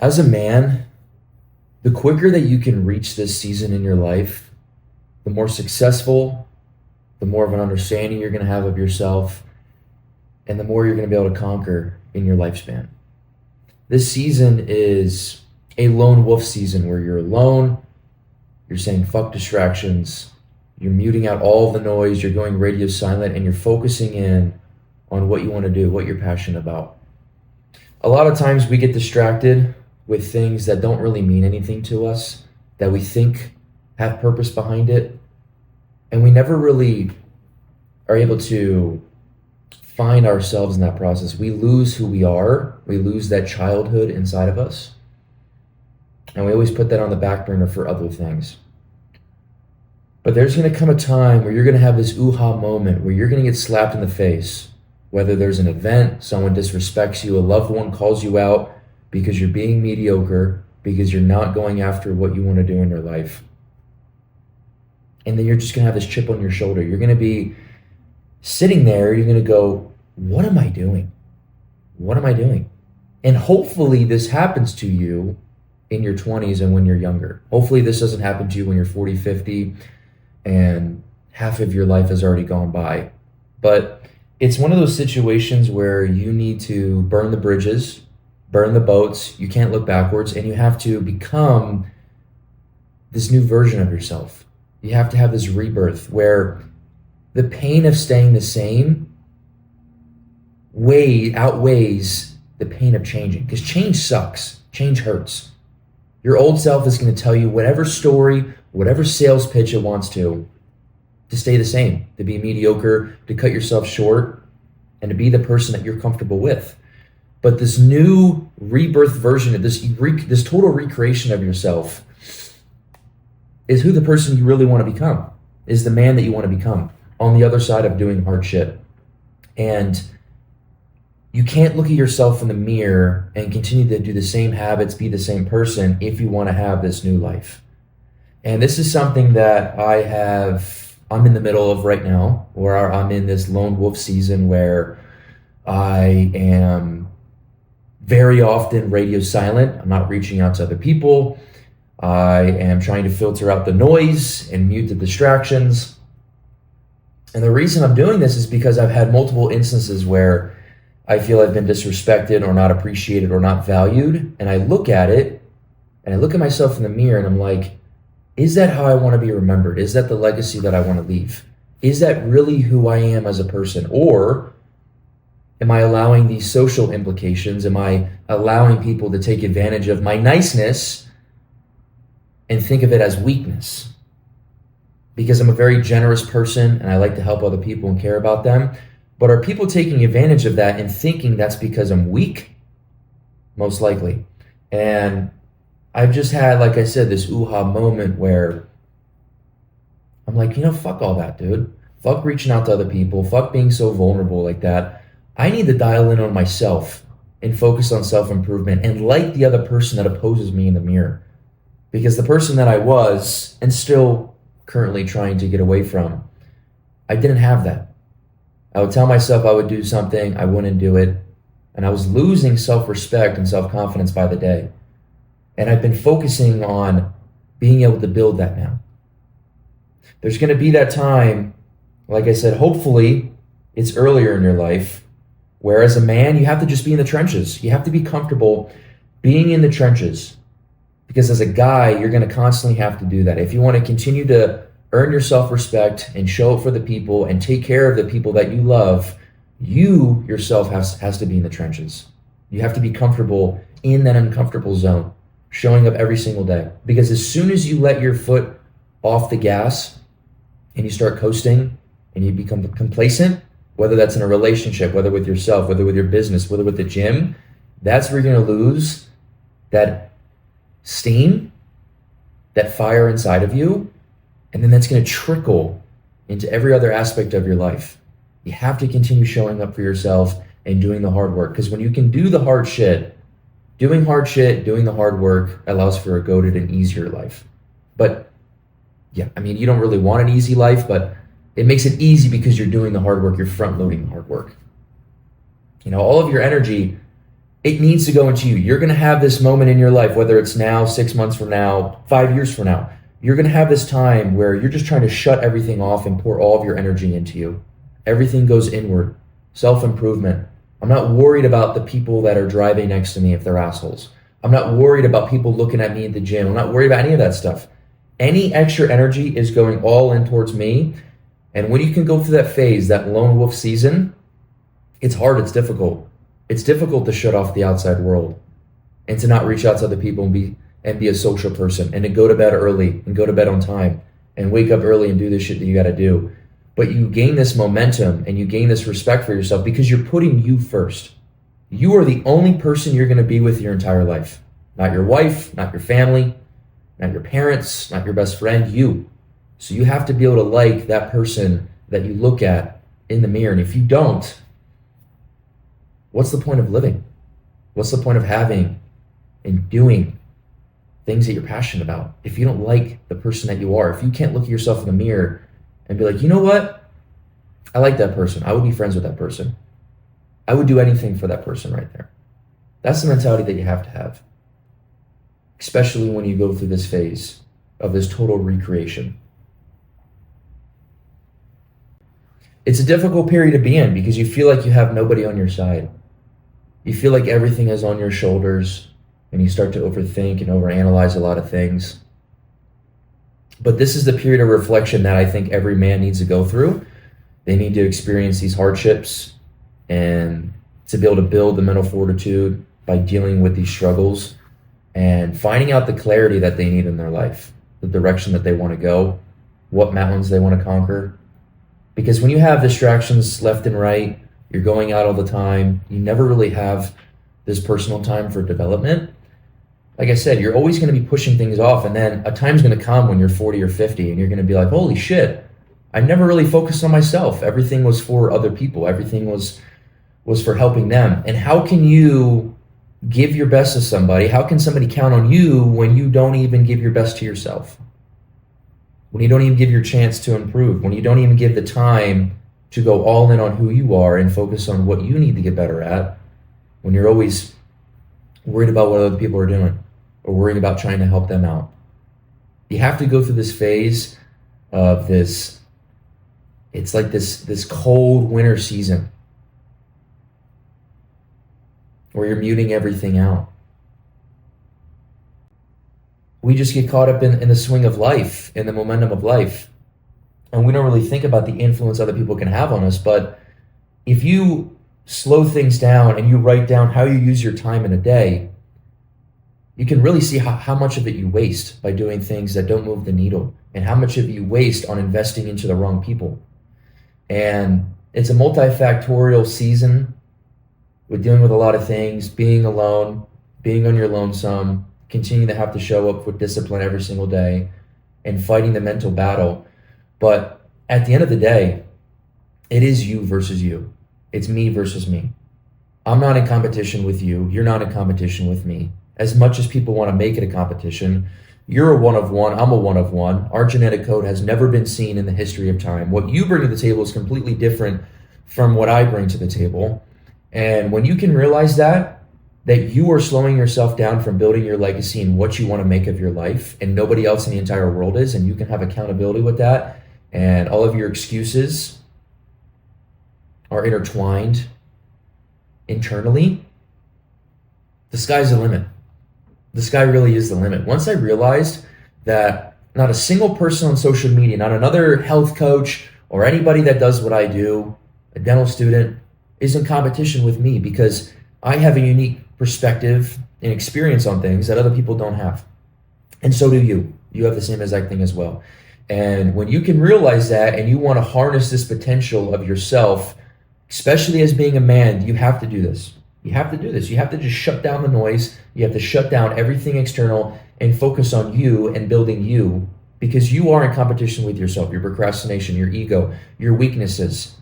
As a man, the quicker that you can reach this season in your life, the more successful, the more of an understanding you're going to have of yourself, and the more you're going to be able to conquer in your lifespan. This season is a lone wolf season where you're alone, you're saying fuck distractions, you're muting out all of the noise, you're going radio silent, and you're focusing in on what you want to do, what you're passionate about. A lot of times we get distracted with things that don't really mean anything to us, that we think have purpose behind it, and we never really are able to find ourselves in that process. We lose who we are, we lose that childhood inside of us, and we always put that on the back burner for other things. But there's going to come a time where you're going to have this ooh-ha moment where you're going to get slapped in the face, whether there's an event, someone disrespects you, a loved one calls you out because you're being mediocre, because you're not going after what you want to do in your life. And then you're just going to have this chip on your shoulder. You're going to be sitting there, you're going to go, what am I doing? What am I doing? And hopefully this happens to you in your 20s and when you're younger. Hopefully this doesn't happen to you when you're 40, 50, and half of your life has already gone by. But it's one of those situations where you need to burn the bridges, burn the boats, you can't look backwards, and you have to become this new version of yourself. You have to have this rebirth where the pain of staying the same outweighs the pain of changing. Because change sucks. Change hurts. Your old self is going to tell you whatever story, whatever sales pitch it wants to stay the same, to be mediocre, to cut yourself short, and to be the person that you're comfortable with. But this new rebirth version of this total recreation of yourself is who the person you really want to become, is the man that you want to become on the other side of doing hard shit. And you can't look at yourself in the mirror and continue to do the same habits, be the same person if you want to have this new life. And this is something that I'm in the middle of right now, where I'm in this lone wolf season where I am very often radio silent. I'm not reaching out to other people. I am trying to filter out the noise and mute the distractions. And the reason I'm doing this is because I've had multiple instances where I feel I've been disrespected or not appreciated or not valued. And I look at it and I look at myself in the mirror and I'm like, is that how I want to be remembered? Is that the legacy that I want to leave? Is that really who I am as a person? Or am I allowing these social implications? Am I allowing people to take advantage of my niceness and think of it as weakness? Because I'm a very generous person and I like to help other people and care about them. But are people taking advantage of that and thinking that's because I'm weak? Most likely. And I've just had, like I said, this ooh-ha moment where I'm like, fuck all that, dude. Fuck reaching out to other people. Fuck being so vulnerable like that. I need to dial in on myself and focus on self-improvement and like the other person that opposes me in the mirror. Because the person that I was, and still currently trying to get away from, I didn't have that. I would tell myself I would do something, I wouldn't do it, and I was losing self-respect and self-confidence by the day. And I've been focusing on being able to build that now. There's going to be that time, like I said, hopefully it's earlier in your life, where as a man, you have to just be in the trenches. You have to be comfortable being in the trenches. Because as a guy, you're going to constantly have to do that. If you want to continue to earn your self-respect and show up for the people and take care of the people that you love, you yourself has to be in the trenches. You have to be comfortable in that uncomfortable zone, showing up every single day. Because as soon as you let your foot off the gas and you start coasting and you become complacent, whether that's in a relationship, whether with yourself, whether with your business, whether with the gym, that's where you're going to lose that steam, that fire inside of you, and then that's going to trickle into every other aspect of your life. You have to continue showing up for yourself and doing the hard work, because when you can do the hard shit, doing the hard work allows for a goated and easier life. But yeah, you don't really want an easy life, but it makes it easy because you're doing the hard work, you're front loading the hard work. All of your energy It needs to go into you. You're going to have this moment in your life, whether it's now, 6 months from now, 5 years from now. You're going to have this time where you're just trying to shut everything off and pour all of your energy into you. Everything goes inward. Self-improvement. I'm not worried about the people that are driving next to me if they're assholes. I'm not worried about people looking at me at the gym. I'm not worried about any of that stuff. Any extra energy is going all in towards me. And when you can go through that phase, that lone wolf season, it's hard, it's difficult. It's difficult to shut off the outside world and to not reach out to other people and be a social person and to go to bed early and go to bed on time and wake up early and do the shit that you got to do. But you gain this momentum and you gain this respect for yourself because you're putting you first. You are the only person you're going to be with your entire life. Not your wife, not your family, not your parents, not your best friend, you. So you have to be able to like that person that you look at in the mirror. And if you don't, what's the point of living? What's the point of having and doing things that you're passionate about? If you don't like the person that you are, if you can't look at yourself in the mirror and be like, you know what? I like that person. I would be friends with that person. I would do anything for that person right there. That's the mentality that you have to have, especially when you go through this phase of this total recreation. It's a difficult period to be in because you feel like you have nobody on your side. You feel like everything is on your shoulders and you start to overthink and overanalyze a lot of things. But this is the period of reflection that I think every man needs to go through. They need to experience these hardships and to be able to build the mental fortitude by dealing with these struggles and finding out the clarity that they need in their life, the direction that they want to go, what mountains they want to conquer. Because when you have distractions left and right, you're going out all the time, you never really have this personal time for development. Like I said, you're always going to be pushing things off, and then a time's going to come when you're 40 or 50 and you're going to be like, holy shit, I never really focused on myself. Everything was for other people. Everything was for helping them. And how can you give your best to somebody? How can somebody count on you when you don't even give your best to yourself? When you don't even give your chance to improve, when you don't even give the time to go all in on who you are and focus on what you need to get better at, when you're always worried about what other people are doing or worrying about trying to help them out. You have to go through this phase of this, it's like this cold winter season where you're muting everything out. We just get caught up in the swing of life, in the momentum of life. And we don't really think about the influence other people can have on us. But if you slow things down and you write down how you use your time in a day, you can really see how much of it you waste by doing things that don't move the needle and how much of it you waste on investing into the wrong people. And it's a multifactorial season with dealing with a lot of things, being alone, being on your lonesome, continuing to have to show up with discipline every single day and fighting the mental battle. But at the end of the day, it is you versus you. It's me versus me. I'm not in competition with you. You're not in competition with me. As much as people want to make it a competition, you're a one of one, I'm a one of one. Our genetic code has never been seen in the history of time. What you bring to the table is completely different from what I bring to the table. And when you can realize that you are slowing yourself down from building your legacy and what you want to make of your life, and nobody else in the entire world is, and you can have accountability with that, and all of your excuses are intertwined internally, the sky's the limit. The sky really is the limit. Once I realized that not a single person on social media, not another health coach or anybody that does what I do, a dental student, is in competition with me because I have a unique perspective and experience on things that other people don't have. And so do you. You have the same exact thing as well. And when you can realize that and you want to harness this potential of yourself, especially as being a man, you have to do this. You have to do this. You have to just shut down the noise. You have to shut down everything external and focus on you and building you, because you are in competition with yourself, your procrastination, your ego, your weaknesses,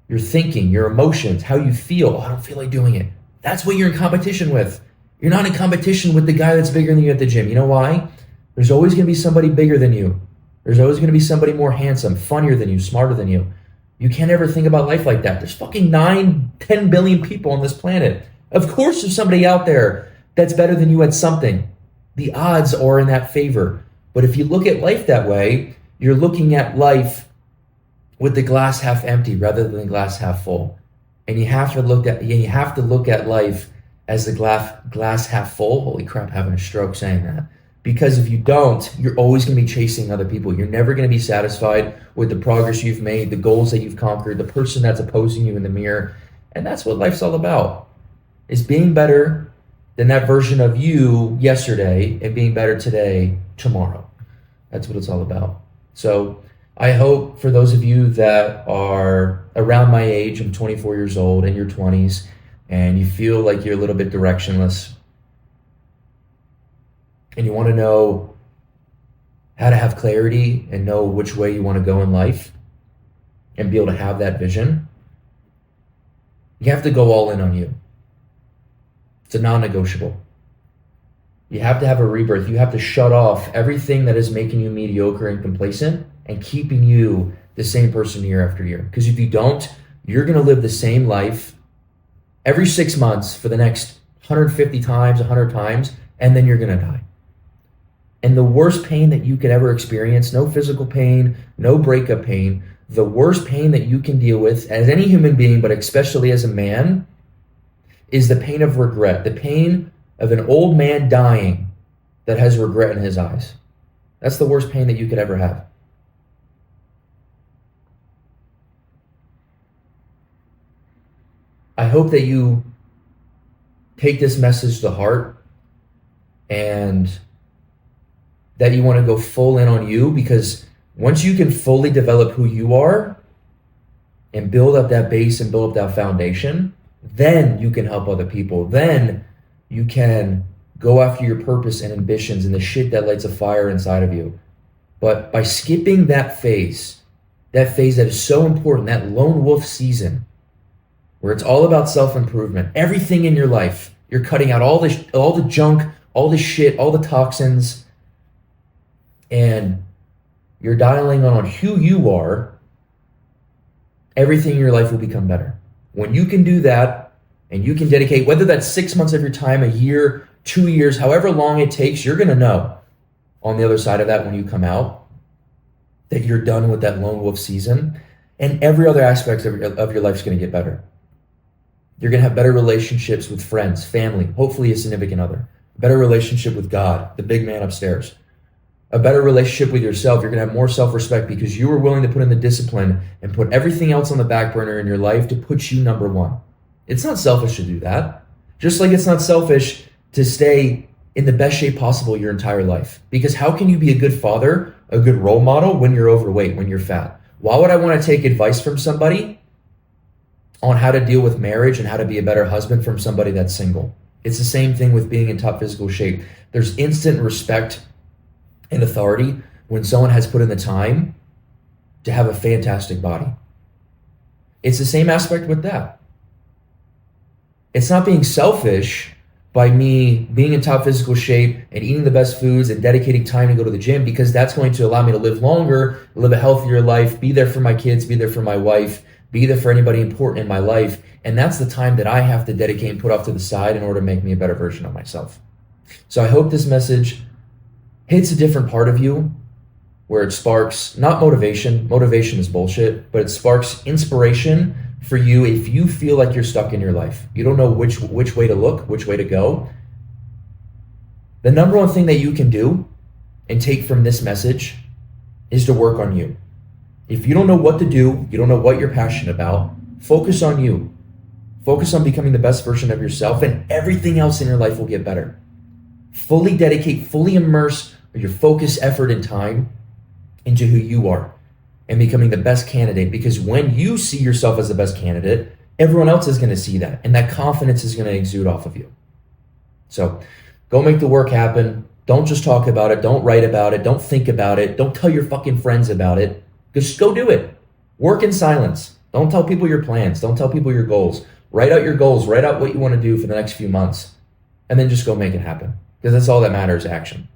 your thinking, your emotions, how you feel. Oh, I don't feel like doing it. That's what you're in competition with. You're not in competition with the guy that's bigger than you at the gym. You know why? There's always going to be somebody bigger than you. There's always going to be somebody more handsome, funnier than you, smarter than you. You can't ever think about life like that. There's fucking 9-10 billion people on this planet. Of course, there's somebody out there that's better than you at something. The odds are in that favor. But if you look at life that way, you're looking at life with the glass half empty rather than the glass half full. And you have to look at life as the glass half full. Holy crap, having a stroke saying that. Because if you don't, you're always going to be chasing other people. You're never going to be satisfied with the progress you've made, the goals that you've conquered, the person that's opposing you in the mirror. And that's what life's all about, is being better than that version of you yesterday and being better today, tomorrow. That's what it's all about. So I hope for those of you that are around my age, I'm 24 years old, in your 20s, and you feel like you're a little bit directionless, and you want to know how to have clarity and know which way you want to go in life and be able to have that vision, you have to go all in on you. It's a non-negotiable. You have to have a rebirth. You have to shut off everything that is making you mediocre and complacent and keeping you the same person year after year. Because if you don't, you're going to live the same life every 6 months for the next 150 times, 100 times, and then you're going to die. And the worst pain that you could ever experience, no physical pain, no breakup pain, the worst pain that you can deal with as any human being, but especially as a man, is the pain of regret, the pain of an old man dying that has regret in his eyes. That's the worst pain that you could ever have. I hope that you take this message to heart and that you want to go full in on you, because once you can fully develop who you are and build up that base and build up that foundation, then you can help other people. Then you can go after your purpose and ambitions and the shit that lights a fire inside of you. But by skipping that phase that is so important, that lone wolf season, where it's all about self-improvement, everything in your life, you're cutting out all the junk, all the shit, all the toxins, and you're dialing on who you are, everything in your life will become better. When you can do that, and you can dedicate, whether that's 6 months of your time, a year, 2 years, however long it takes, you're going to know on the other side of that when you come out that you're done with that lone wolf season, and every other aspect of your life is going to get better. You're going to have better relationships with friends, family, hopefully a significant other, better relationship with God, the big man upstairs, a better relationship with yourself. You're going to have more self-respect because you were willing to put in the discipline and put everything else on the back burner in your life to put you number one. It's not selfish to do that. Just like it's not selfish to stay in the best shape possible your entire life. Because how can you be a good father, a good role model when you're overweight, when you're fat? Why would I want to take advice from somebody on how to deal with marriage and how to be a better husband from somebody that's single? It's the same thing with being in top physical shape. There's instant respect and authority when someone has put in the time to have a fantastic body. It's the same aspect with that. It's not being selfish by me being in top physical shape and eating the best foods and dedicating time to go to the gym, because that's going to allow me to live longer, live a healthier life, be there for my kids, be there for my wife, be there for anybody important in my life. And that's the time that I have to dedicate and put off to the side in order to make me a better version of myself. So I hope this message hits a different part of you where it sparks, not motivation. Motivation is bullshit, but it sparks inspiration for you if you feel like you're stuck in your life. You don't know which way to look, which way to go. The number one thing that you can do and take from this message is to work on you. If you don't know what to do, you don't know what you're passionate about, focus on you. Focus on becoming the best version of yourself, and everything else in your life will get better. Fully dedicate, fully immerse your focus, effort, and time into who you are and becoming the best candidate, because when you see yourself as the best candidate, everyone else is going to see that, and that confidence is going to exude off of you. So go make the work happen. Don't just talk about it. Don't write about it. Don't think about it. Don't tell your fucking friends about it. Just go do it. Work in silence. Don't tell people your plans. Don't tell people your goals. Write out your goals. Write out what you want to do for the next few months, and then just go make it happen, because that's all that matters, action.